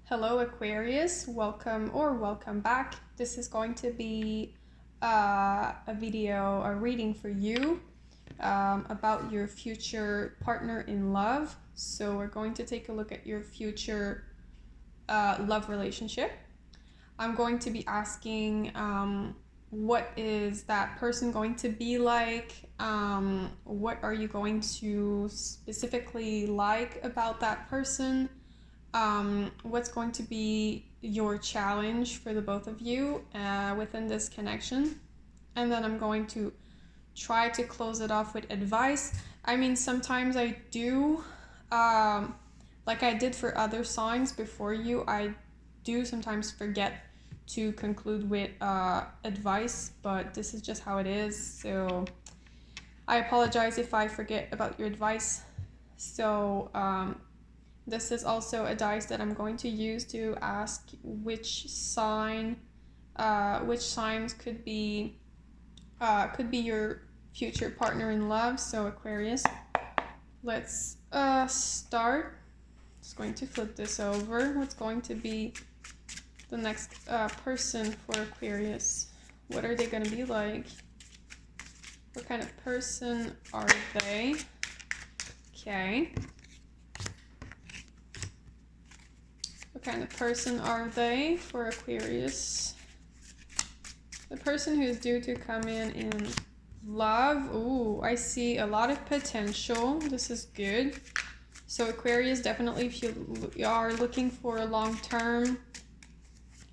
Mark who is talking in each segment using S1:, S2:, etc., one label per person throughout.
S1: Hello Aquarius, welcome back. This is going to be a reading for you about your future partner in love. So we're going to take a look at your future love relationship. I'm going to be asking what is that person going to be like? What are you going to specifically like about that person? What's going to be your challenge for the both of you within this connection. And then I'm going to try to close it off with advice. I mean, sometimes I do, like I did for other signs before you, I do sometimes forget to conclude with advice, but this is just how it is. So I apologize if I forget about your advice. So, this is also a dice that I'm going to use to ask which signs could be your future partner in love. So Aquarius, let's start. Just going to flip this over. What's going to be the next person for Aquarius? What are they going to be like? What kind of person are they? Okay. What kind of person are they for Aquarius? The person who's due to come in love. Ooh, I see a lot of potential. This is good. So Aquarius, definitely if you are looking for a long-term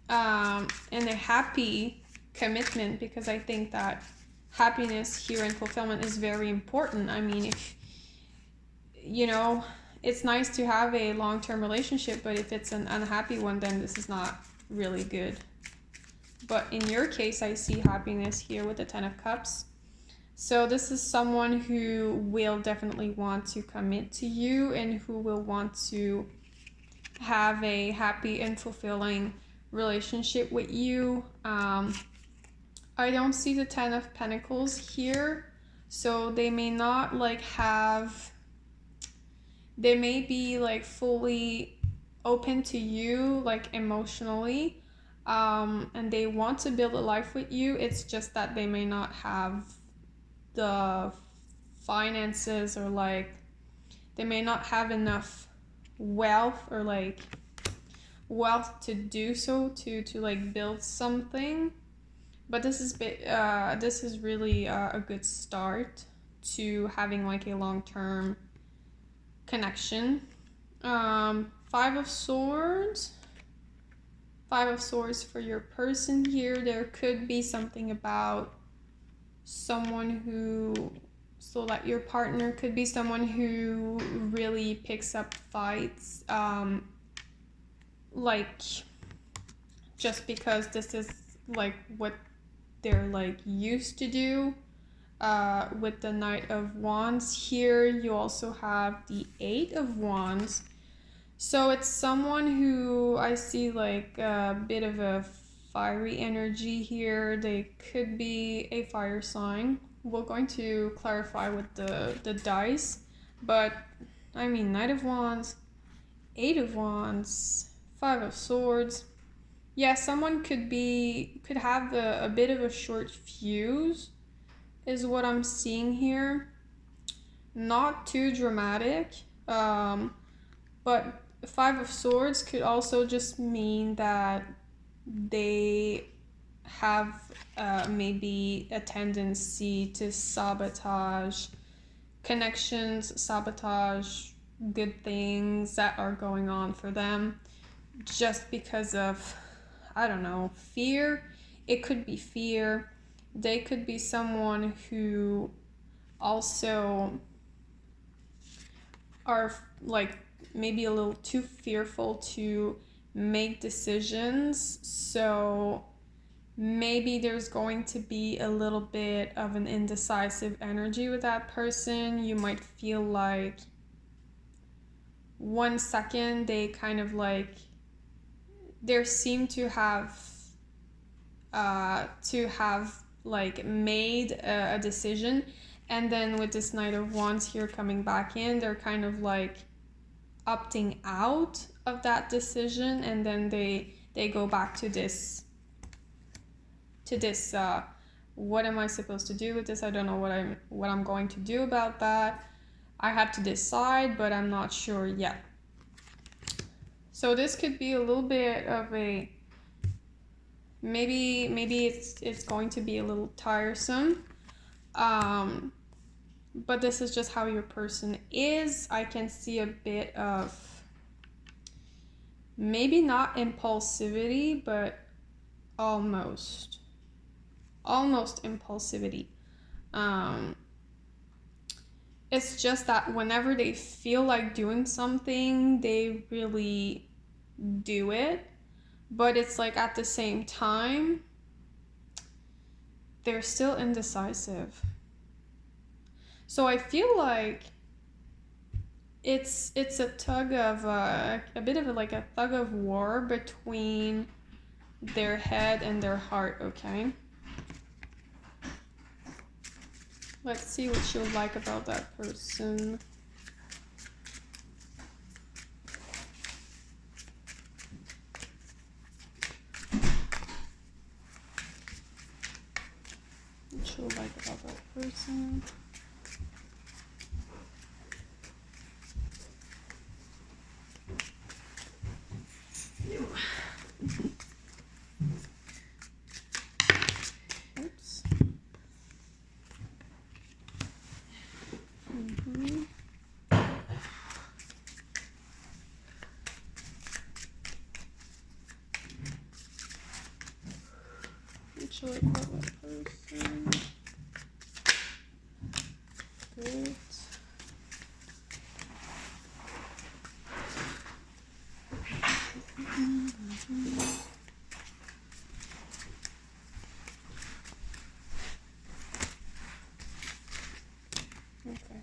S1: and a happy commitment, because I think that happiness here and fulfillment is very important. I mean, if it's nice to have a long-term relationship, but if it's an unhappy one, then this is not really good. But in your case, I see happiness here with the 10 of Cups. So this is someone who will definitely want to commit to you and who will want to have a happy and fulfilling relationship with you. I don't see the 10 of Pentacles here. So they may not they may be fully open to you, emotionally, and they want to build a life with you. It's just that they may not have the finances, or they may not have enough wealth or wealth to do so, to build something. But this is really a good start to having a long-term connection. 5 of Swords. 5 of Swords for your person here. There could be something about your partner could be someone who really picks up fights, just because this is what they're used to do. With the Knight of Wands here, you also have the 8 of Wands. So it's someone who I see a bit of a fiery energy here. They could be a fire sign. We're going to clarify with the dice. But, I mean, Knight of Wands, 8 of Wands, 5 of Swords. Yeah, someone could have a bit of a short fuse, is what I'm seeing here. Not too dramatic, but 5 of Swords could also just mean that they have maybe a tendency to sabotage connections, sabotage good things that are going on for them, just because of, I don't know, fear. It could be fear. They could be someone who also are maybe a little too fearful to make decisions. So maybe there's going to be a little bit of an indecisive energy with that person. You might feel like 1 second they kind of they seem to have made a decision, and then with this Knight of Wands here coming back in, they're kind of opting out of that decision, and then they go back to this what am I supposed to do with this? I don't know what I'm going to do about that. I have to decide, but I'm not sure yet. So this could be a little bit of a maybe it's going to be a little tiresome. But this is just how your person is. I can see a bit of maybe not impulsivity, but almost impulsivity. It's just that whenever they feel like doing something, they really do it. But it's like at the same time, they're still indecisive. So I feel like it's a tug of a bit of like a tug of war between their head and their heart, okay? Let's see what you'll like about that person. What you'll like about that person. Oops. What you like about that person. Good. Okay.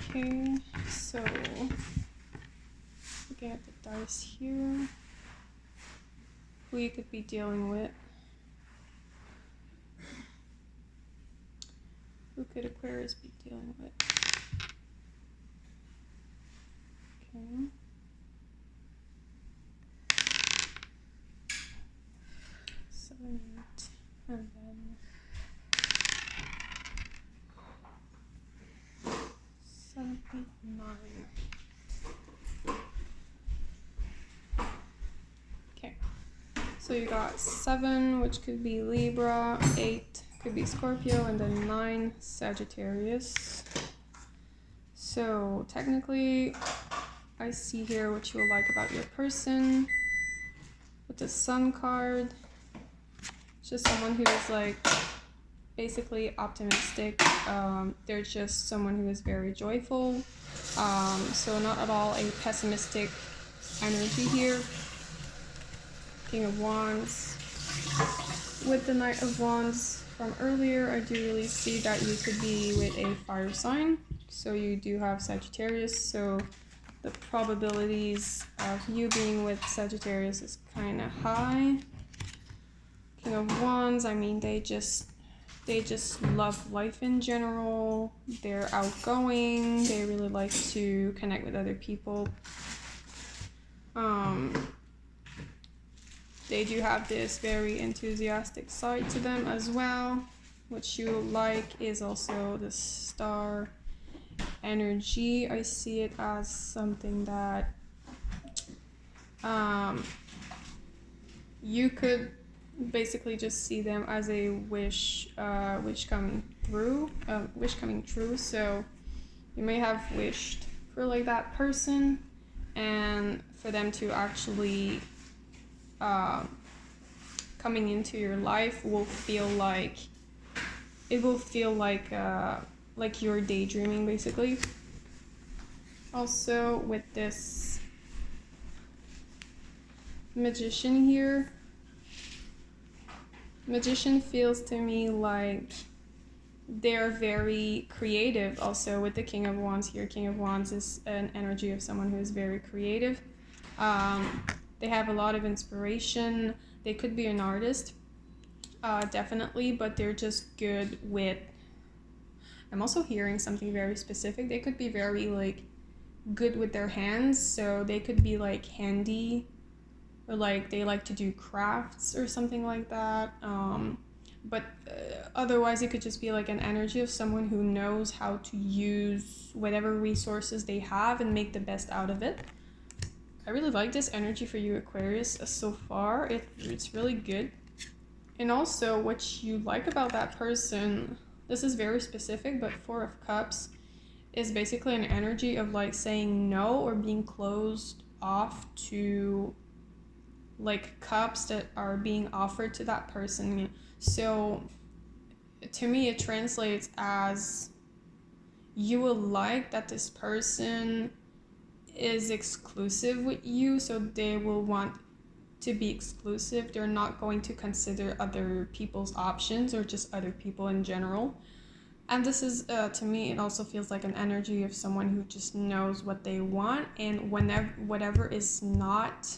S1: Okay, so looking at the dice here, who you could be dealing with. Who could Aquarius be dealing with? Okay. Seven, 8, and then 7, 8, 9. Okay, so you got 7, which could be Libra, 8 could be Scorpio, and then 9, Sagittarius. So technically, I see here what you will like about your person with the Sun card. It's just someone who is like basically optimistic. They're just someone who is very joyful. So not at all a pessimistic energy here. King of Wands. With the Knight of Wands from earlier, I do really see that you could be with a fire sign. So you do have Sagittarius, so the probabilities of you being with Sagittarius is kind of high. King of Wands, I mean, they just love life in general. They're outgoing. They really like to connect with other people. They do have this very enthusiastic side to them as well. What you like is also the star energy. I see it as something that you could basically just see them as a wish coming true. So you may have wished for like that person, and for them to actually coming into your life will feel like you're daydreaming basically. Also with this Magician here. Magician feels to me like they're very creative. Also with the King of Wands here, King of Wands is an energy of someone who is very creative. They have a lot of inspiration. They could be an artist, definitely, but they're just good with, I'm also hearing something very specific. They could be very like good with their hands, so they could be like handy, or like they like to do crafts or something like that. But otherwise it could just be like an energy of someone who knows how to use whatever resources they have and make the best out of it. I really like this energy for you, Aquarius, so far. It's really good. And also what you like about that person, this is very specific, but Four of Cups is basically an energy of like saying no or being closed off to like cups that are being offered to that person. So to me it translates as you will like that this person is exclusive with you, so they will want to be exclusive. They're not going to consider other people's options or just other people in general. And this is, to me, it also feels like an energy of someone who just knows what they want, and whenever whatever is not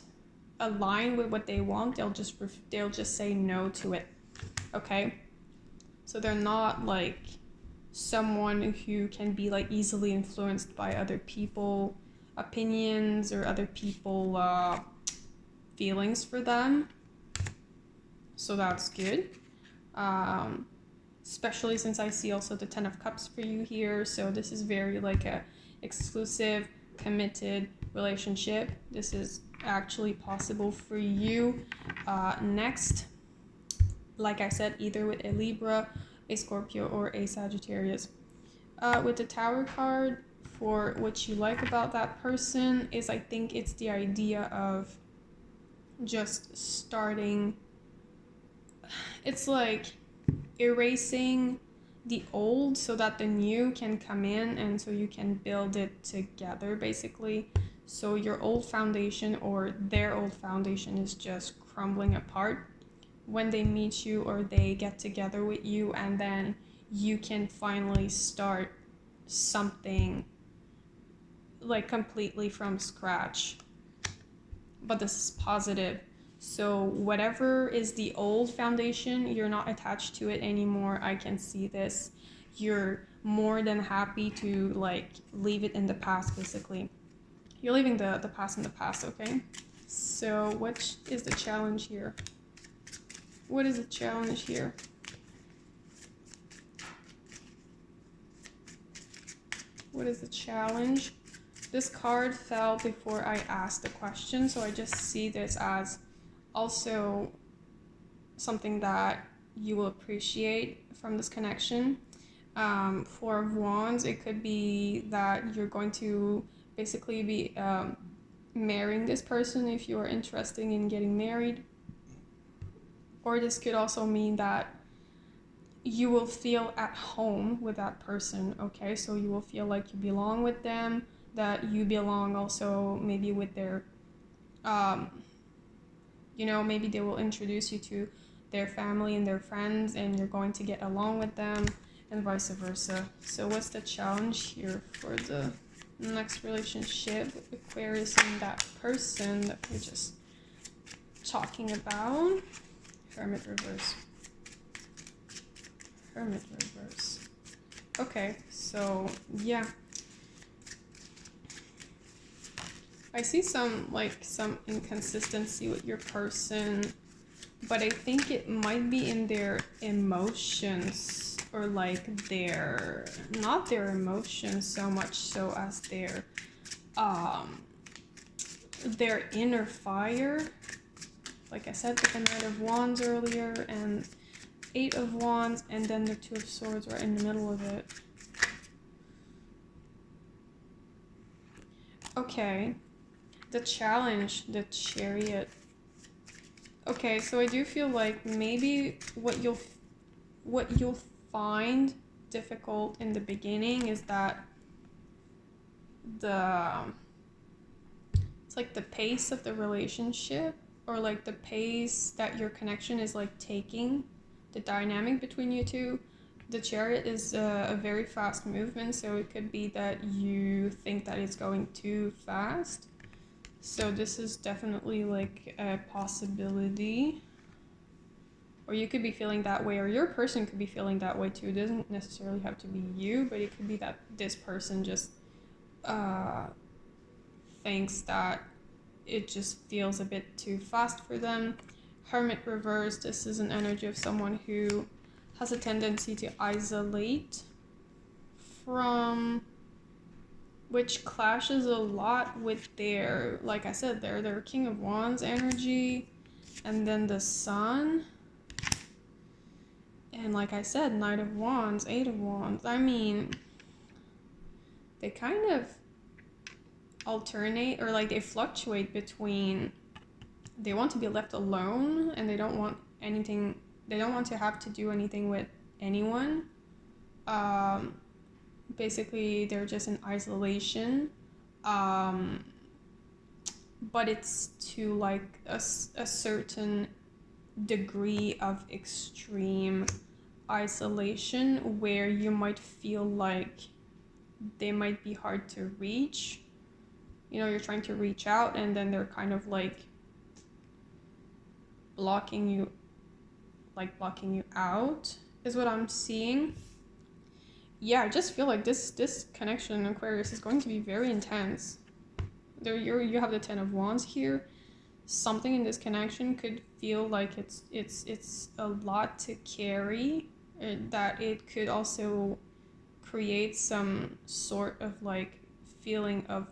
S1: aligned with what they want, they'll just say no to it. Okay? So they're not like someone who can be like easily influenced by other people opinions or other people feelings for them, so that's good. Especially since I see also the Ten of Cups for you here, so this is very like a exclusive committed relationship. This is actually possible for you. Next, like I said, either with a Libra, a Scorpio, or a Sagittarius. With the Tower card, for what you like about that person is, I think it's the idea of just starting, it's like erasing the old so that the new can come in, and so you can build it together basically. So your old foundation or their old foundation is just crumbling apart when they meet you or they get together with you, and then you can finally start something like completely from scratch. But this is positive. So whatever is the old foundation, you're not attached to it anymore. I can see this. You're more than happy to like leave it in the past basically. You're leaving the past in the past, okay? So what is the challenge here? What is the challenge here? What is the challenge? This card fell before I asked the question, so I just see this as also something that you will appreciate from this connection. Four of Wands, it could be that you're going to basically be marrying this person if you are interested in getting married. Or this could also mean that you will feel at home with that person, okay? So you will feel like you belong with them, that you belong also maybe with their, maybe they will introduce you to their family and their friends, and you're going to get along with them, and vice versa. So what's the challenge here for the next relationship with Aquarius and that person that we're just talking about? Hermit reverse. Hermit reverse. Okay, so yeah. I see some inconsistency with your person, but I think it might be in their emotions, or like not their emotions so much so as their inner fire. Like I said, with the Knight of Wands earlier, and Eight of Wands, and then the Two of Swords right in the middle of it. Okay. The challenge, the Chariot. Okay, so I do feel like maybe what you'll find difficult in the beginning is that it's like the pace of the relationship or like the pace that your connection is like taking, the dynamic between you two. The Chariot is a very fast movement, so it could be that you think that it's going too fast. So this is definitely like a possibility. Or you could be feeling that way, or your person could be feeling that way too. It doesn't necessarily have to be you, but it could be that this person just thinks that it just feels a bit too fast for them. Hermit reverse, this is an energy of someone who has a tendency to isolate from, which clashes a lot with their, like I said, their King of Wands energy, and then the Sun, and like I said, Knight of Wands, Eight of Wands. I mean, they kind of alternate, or like they fluctuate between, they want to be left alone and they don't want anything, they don't want to have to do anything with anyone. Basically they're just in isolation, but it's to like a certain degree of extreme isolation where you might feel like they might be hard to reach. You know, you're trying to reach out and then they're kind of like blocking you out is what I'm seeing. Yeah, I just feel like this connection, Aquarius, is going to be very intense. There, you have the Ten of Wands here. Something in this connection could feel like it's a lot to carry, that it could also create some sort of like feeling of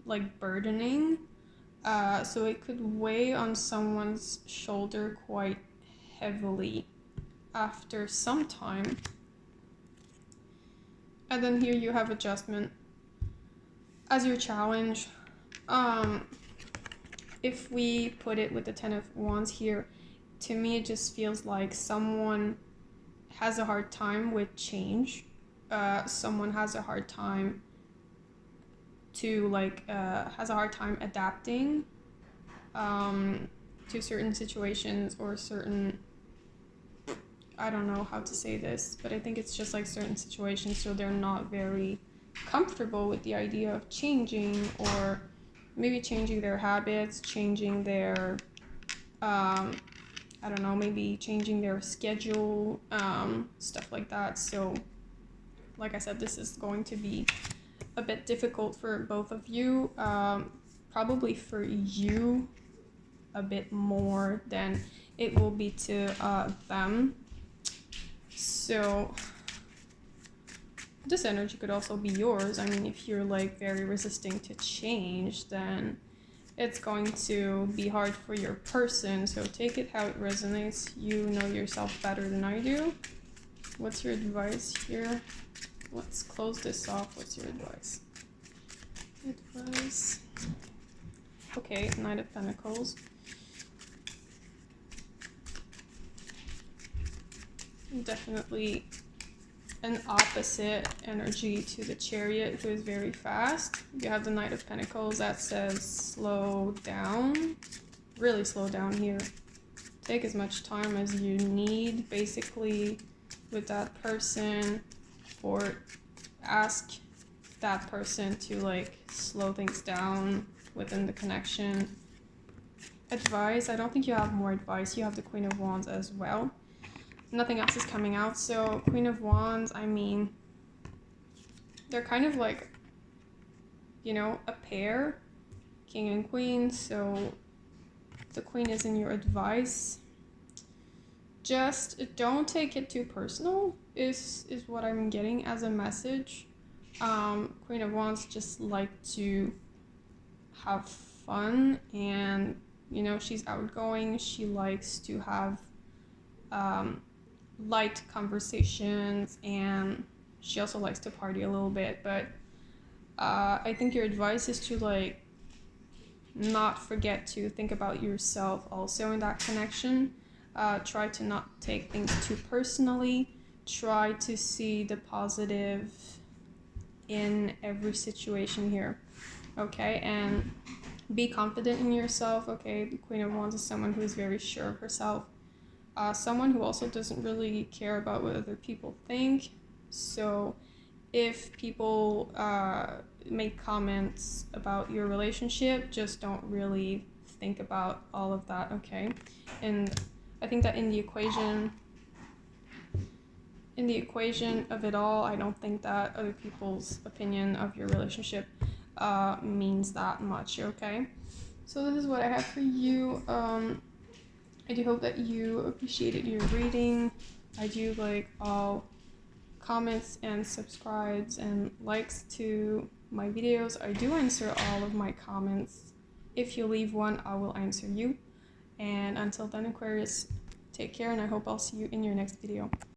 S1: like burdening. So it could weigh on someone's shoulder quite heavily after some time. And then here you have adjustment as your challenge. If we put it with the Ten of Wands here, to me it just feels like someone has a hard time with change. Someone has a hard time to has a hard time adapting to certain situations or certain, I don't know how to say this, but I think it's just like certain situations, so they're not very comfortable with the idea of changing, or maybe changing their habits, changing their I don't know, maybe changing their schedule, stuff like that. So like I said, this is going to be a bit difficult for both of you, probably for you a bit more than it will be to them. So this energy could also be yours. I mean, if you're like very resisting to change, then it's going to be hard for your person. So take it how it resonates. You know yourself better than I do. What's your advice here? Let's close this off. What's your advice? Advice. Okay, Knight of Pentacles. Definitely an opposite energy to the Chariot, who is very fast. You have the Knight of Pentacles that says slow down. Really slow down here. Take as much time as you need, basically, with that person, or ask that person to like slow things down within the connection. Advice, I don't think you have more advice. You have the Queen of Wands as well. Nothing else is coming out. So Queen of Wands, I mean, they're kind of like, you know, a pair, King and Queen. So the Queen is in your advice. Just don't take it too personal is what I'm getting as a message. Queen of Wands just like to have fun, and you know, she's outgoing. She likes to have light conversations, and she also likes to party a little bit. But I think your advice is to like not forget to think about yourself also in that connection. Try to not take things too personally. Try to see the positive in every situation here. Okay, and Be confident in yourself. Okay, the Queen of Wands is someone who is very sure of herself. Someone who also doesn't really care about what other people think. So if people make comments about your relationship, just don't really think about all of that, okay? And I think that in the equation of it all, I don't think that other people's opinion of your relationship means that much, okay? So this is what I have for you. I do hope that you appreciated your reading. I do like all comments and subscribes and likes to my videos. I do answer all of my comments. If you leave one, I will answer you. And until then, Aquarius, take care, and I hope I'll see you in your next video.